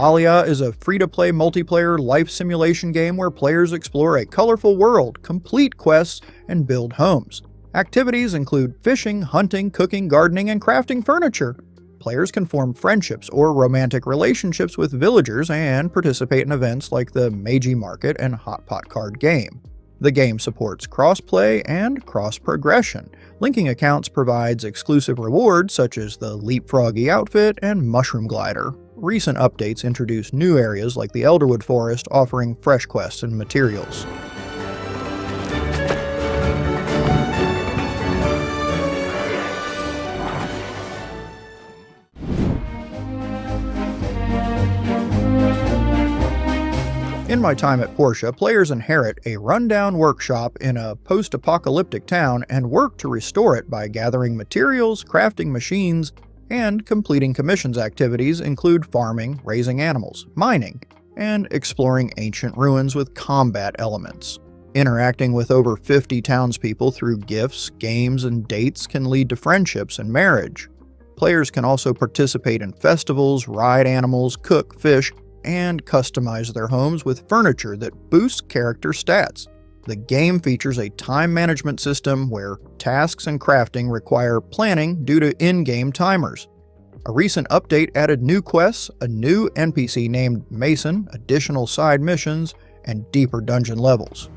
Palia is a free-to-play multiplayer life simulation game where players explore a colorful world, complete quests, and build homes. Activities include fishing, hunting, cooking, gardening, and crafting furniture. Players can form friendships or romantic relationships with villagers and participate in events like the Meiji Market and Hot Pot card game. The game supports cross-play and cross-progression. Linking accounts provides exclusive rewards such as the Leapfroggy outfit and Mushroom Glider. Recent updates introduce new areas like the Elderwood Forest, offering fresh quests and materials. In my time at Portia, players inherit a rundown workshop in a post-apocalyptic town and work to restore it by gathering materials, crafting machines, and completing commissions. Activities include farming, raising animals, mining, and exploring ancient ruins with combat elements. Interacting with over 50 townspeople through gifts, games, and dates can lead to friendships and marriage. Players can also participate in festivals, ride animals, cook, fish, and customize their homes with furniture that boosts character stats. The game features a time management system where tasks and crafting require planning due to in-game timers. A recent update added new quests, a new NPC named Mason, additional side missions, and deeper dungeon levels.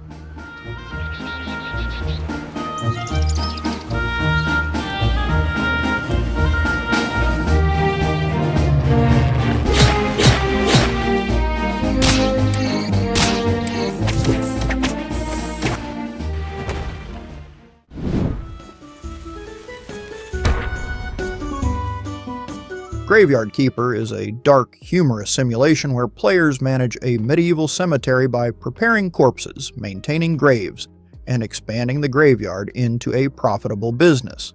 Graveyard Keeper is a dark, humorous simulation where players manage a medieval cemetery by preparing corpses, maintaining graves, and expanding the graveyard into a profitable business.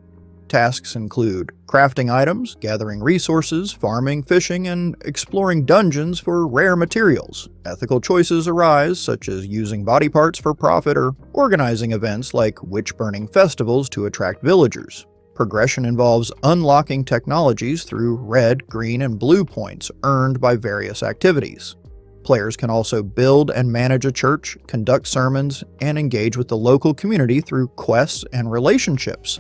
Tasks include crafting items, gathering resources, farming, fishing, and exploring dungeons for rare materials. Ethical choices arise, such as using body parts for profit or organizing events like witch-burning festivals to attract villagers. Progression involves unlocking technologies through red, green, and blue points earned by various activities. Players can also build and manage a church, conduct sermons, and engage with the local community through quests and relationships.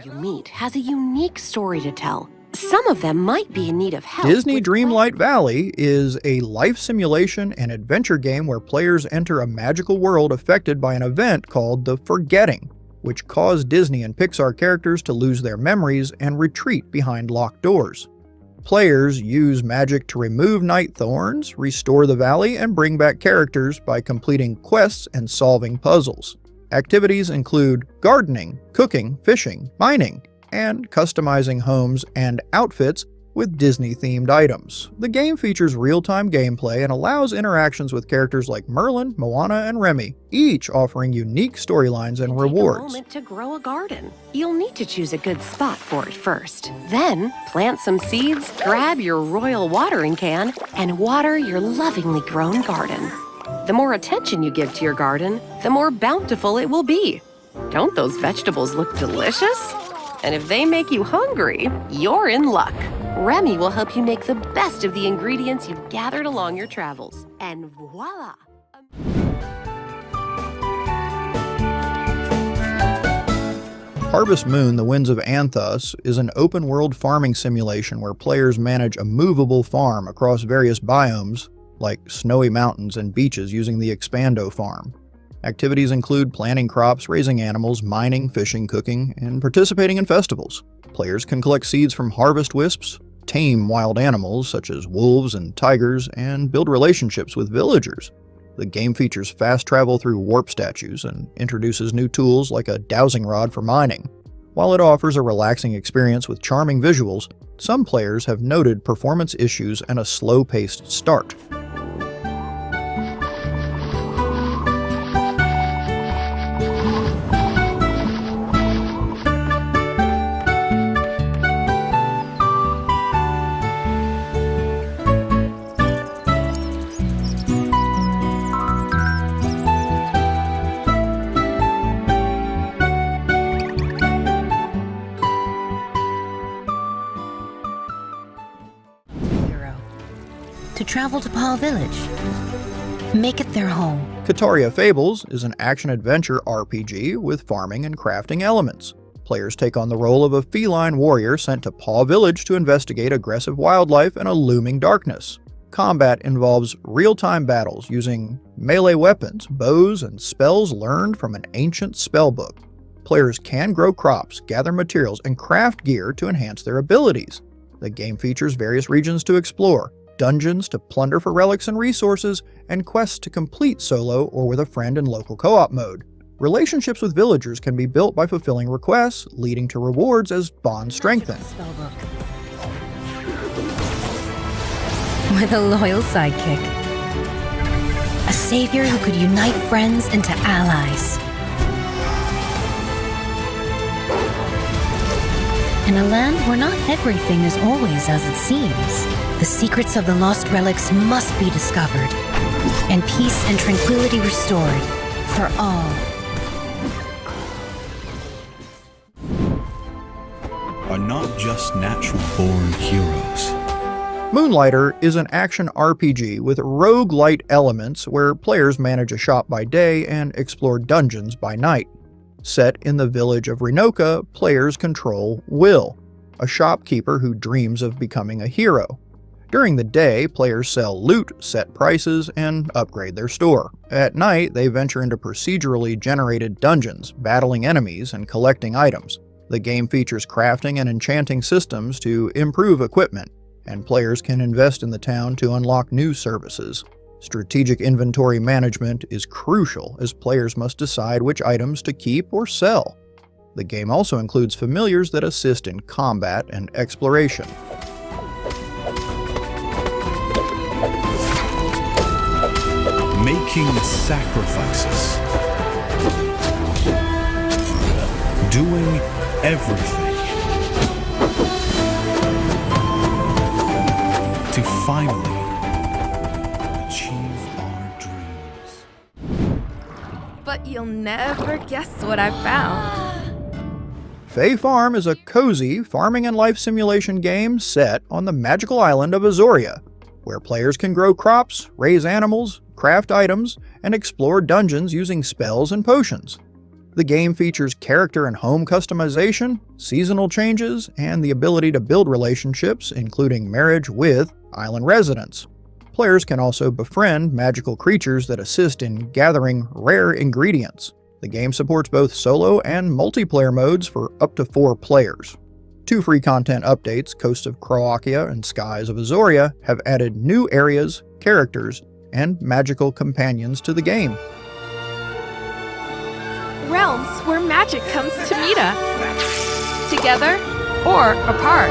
You meet has a unique story to tell. Some of them might be in need of help. Disney Dreamlight Valley is a life simulation and adventure game where players enter a magical world affected by an event called the Forgetting, which caused Disney and Pixar characters to lose their memories and retreat behind locked doors. Players use magic to remove night thorns, restore the valley, and bring back characters by completing quests and solving puzzles. Activities include gardening, cooking, fishing, mining, and customizing homes and outfits with Disney-themed items. The game features real-time gameplay and allows interactions with characters like Merlin, Moana, and Remy, each offering unique storylines and rewards. Take a moment to grow a garden. You'll need to choose a good spot for it first. Then, plant some seeds, grab your royal watering can, and water your lovingly grown garden. The more attention you give to your garden, the more bountiful it will be. Don't those vegetables look delicious? And if they make you hungry, you're in luck. Remy will help you make the best of the ingredients you've gathered along your travels. And voila! Harvest Moon: The Winds of Anthos is an open-world farming simulation where players manage a movable farm across various biomes, like snowy mountains and beaches, using the Expando farm. Activities include planting crops, raising animals, mining, fishing, cooking, and participating in festivals. Players can collect seeds from harvest wisps, tame wild animals such as wolves and tigers, and build relationships with villagers. The game features fast travel through warp statues and introduces new tools like a dowsing rod for mining. While it offers a relaxing experience with charming visuals, some players have noted performance issues and a slow-paced start. to travel to Paul Village. Make it their home. Kitaria Fables is an action-adventure RPG with farming and crafting elements. Players take on the role of a feline warrior sent to Paw Village to investigate aggressive wildlife and a looming darkness. Combat involves real-time battles using melee weapons, bows, and spells learned from an ancient spellbook. Players can grow crops, gather materials, and craft gear to enhance their abilities. The game features various regions to explore, dungeons to plunder for relics and resources, and quests to complete solo or with a friend in local co-op mode. Relationships with villagers can be built by fulfilling requests, leading to rewards as bonds strengthen. With a loyal sidekick. A savior who could unite friends into allies. In a land where not everything is always as it seems, the secrets of the lost relics must be discovered, and peace and tranquility restored for all. Are not just natural-born heroes. Moonlighter is an action RPG with roguelite elements where players manage a shop by day and explore dungeons by night. Set in the village of Rinoka, players control Will, a shopkeeper who dreams of becoming a hero. During the day, players sell loot, set prices, and upgrade their store. At night, they venture into procedurally generated dungeons, battling enemies and collecting items. The game features crafting and enchanting systems to improve equipment, and players can invest in the town to unlock new services. Strategic inventory management is crucial as players must decide which items to keep or sell. The game also includes familiars that assist in combat and exploration. Making sacrifices. Doing everything. To finally achieve our dreams. But you'll never guess what I found. Fae Farm is a cozy farming and life simulation game set on the magical island of Azoria, where players can grow crops, raise animals, craft items, and explore dungeons using spells and potions. The game features character and home customization, seasonal changes, and the ability to build relationships, including marriage with island residents. Players can also befriend magical creatures that assist in gathering rare ingredients. The game supports both solo and multiplayer modes for up to 4 players. 2 free content updates, Coast of Croakia and Skies of Azoria, have added new areas, characters, and magical companions to the game. Realms where magic comes to meet us. Together or apart.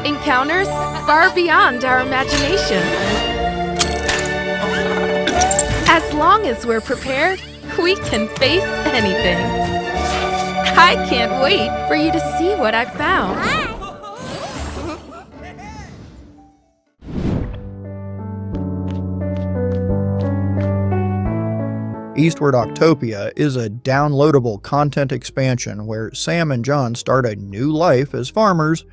Encounters far beyond our imagination. As long as we're prepared, we can face anything. I can't wait for you to see what I found. Eastward Octopia is a downloadable content expansion where Sam and John start a new life as farmers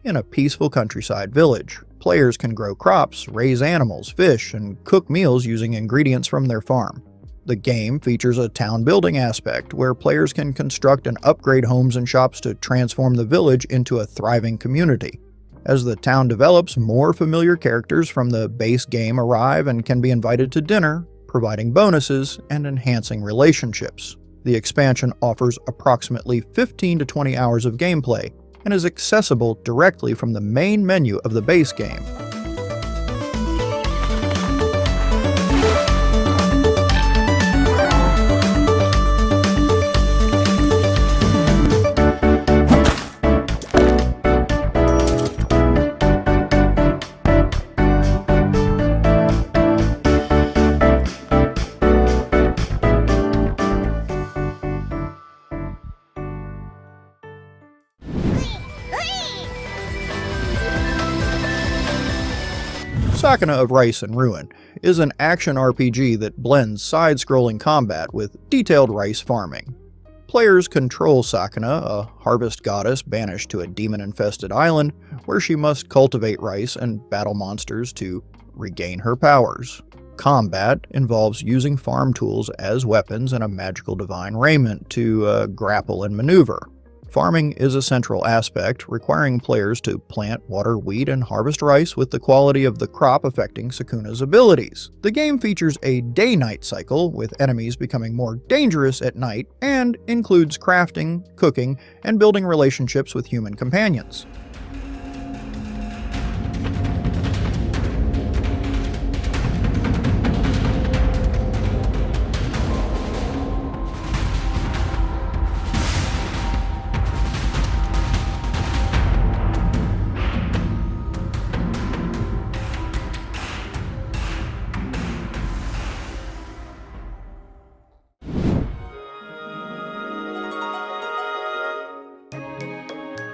in a peaceful countryside village. Players can grow crops, raise animals, fish, and cook meals using ingredients from their farm. The game features a town building aspect where players can construct and upgrade homes and shops to transform the village into a thriving community. As the town develops, more familiar characters from the base game arrive and can be invited to dinner, providing bonuses and enhancing relationships. The expansion offers approximately 15 to 20 hours of gameplay and is accessible directly from the main menu of the base game. Sakuna of Rice and Rune is an action RPG that blends side-scrolling combat with detailed rice farming. Players control Sakuna, a harvest goddess banished to a demon-infested island where she must cultivate rice and battle monsters to regain her powers. Combat involves using farm tools as weapons and a magical divine raiment to grapple and maneuver. Farming is a central aspect, requiring players to plant, water, wheat, and harvest rice with the quality of the crop affecting Sakuna's abilities. The game features a day-night cycle, with enemies becoming more dangerous at night, and includes crafting, cooking, and building relationships with human companions.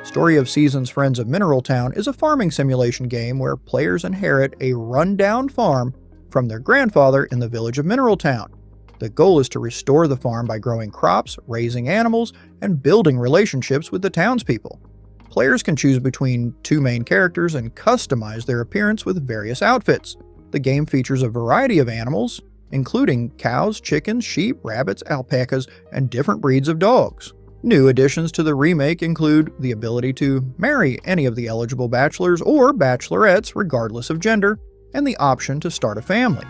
Story of Seasons Friends of Mineral Town is a farming simulation game where players inherit a run-down farm from their grandfather in the village of Mineral Town. The goal is to restore the farm by growing crops, raising animals, and building relationships with the townspeople. Players can choose between two main characters and customize their appearance with various outfits. The game features a variety of animals, including cows, chickens, sheep, rabbits, alpacas, and different breeds of dogs. New additions to the remake include the ability to marry any of the eligible bachelors or bachelorettes regardless of gender, and the option to start a family.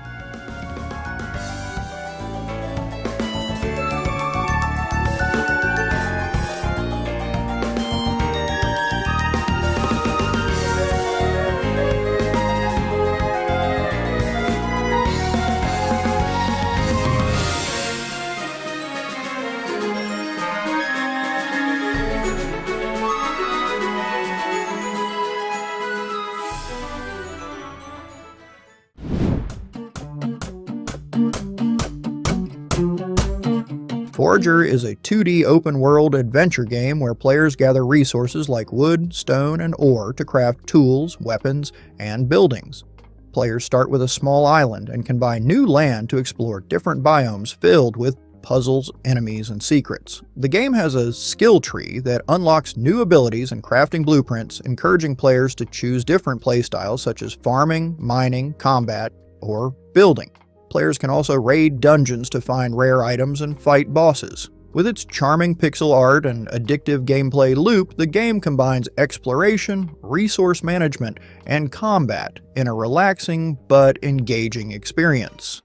Forager is a 2D open-world adventure game where players gather resources like wood, stone, and ore to craft tools, weapons, and buildings. Players start with a small island and can buy new land to explore different biomes filled with puzzles, enemies, and secrets. The game has a skill tree that unlocks new abilities and crafting blueprints, encouraging players to choose different playstyles such as farming, mining, combat, or building. Players can also raid dungeons to find rare items and fight bosses. With its charming pixel art and addictive gameplay loop, the game combines exploration, resource management, and combat in a relaxing but engaging experience.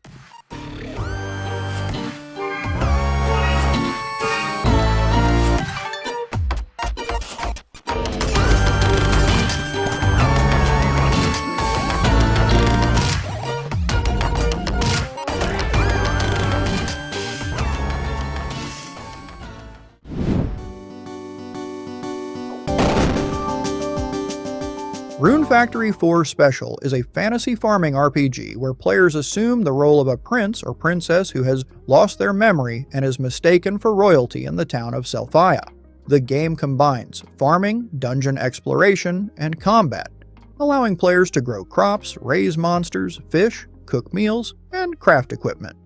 Rune Factory 4 Special is a fantasy farming RPG where players assume the role of a prince or princess who has lost their memory and is mistaken for royalty in the town of Selphia. The game combines farming, dungeon exploration, and combat, allowing players to grow crops, raise monsters, fish, cook meals, and craft equipment.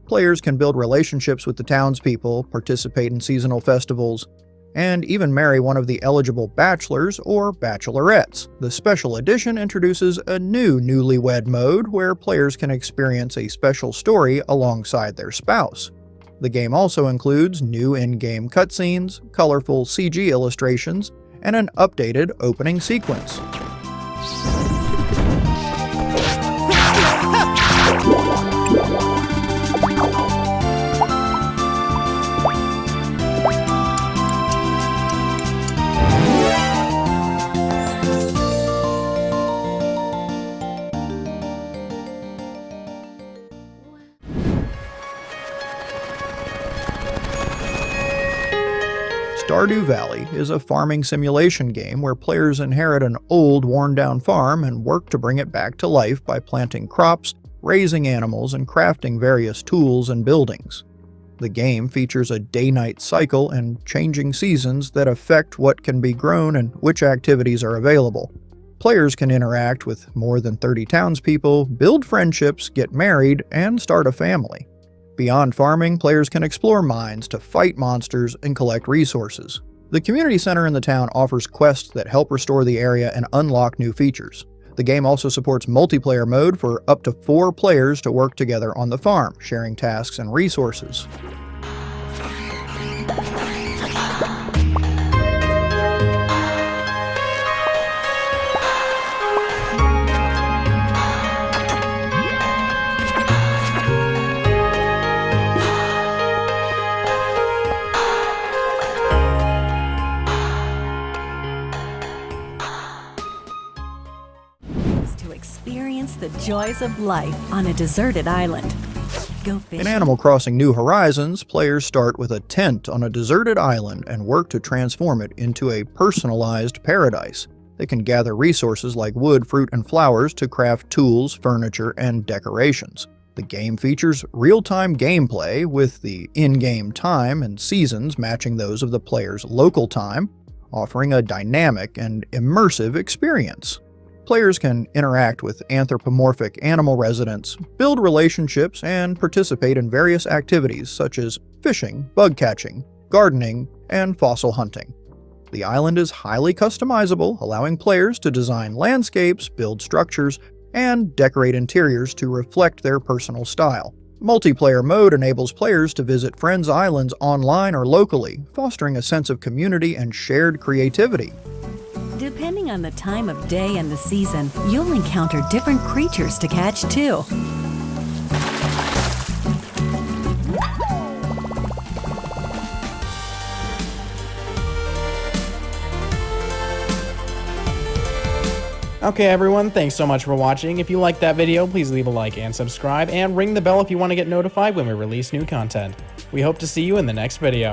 Players can build relationships with the townspeople, participate in seasonal festivals, and even marry one of the eligible bachelors or bachelorettes. The special edition introduces a new newlywed mode where players can experience a special story alongside their spouse. The game also includes new in-game cutscenes, colorful CG illustrations, and an updated opening sequence. Stardew Valley is a farming simulation game where players inherit an old, worn-down farm and work to bring it back to life by planting crops, raising animals, and crafting various tools and buildings. The game features a day-night cycle and changing seasons that affect what can be grown and which activities are available. Players can interact with more than 30 townspeople, build friendships, get married, and start a family. Beyond farming, players can explore mines to fight monsters and collect resources. The community center in the town offers quests that help restore the area and unlock new features. The game also supports multiplayer mode for up to 4 players to work together on the farm, sharing tasks and resources. Experience the joys of life on a deserted island. Go fishing. In Animal Crossing New Horizons, players start with a tent on a deserted island and work to transform it into a personalized paradise. They can gather resources like wood, fruit, and flowers to craft tools, furniture, and decorations. The game features real-time gameplay, with the in-game time and seasons matching those of the player's local time, offering a dynamic and immersive experience. Players can interact with anthropomorphic animal residents, build relationships, and participate in various activities such as fishing, bug catching, gardening, and fossil hunting. The island is highly customizable, allowing players to design landscapes, build structures, and decorate interiors to reflect their personal style. Multiplayer mode enables players to visit friends' islands online or locally, fostering a sense of community and shared creativity. Depending on the time of day and the season, you'll encounter different creatures to catch too. Okay everyone, thanks so much for watching. If you liked that video, please leave a like and subscribe, and ring the bell if you want to get notified when we release new content. We hope to see you in the next video.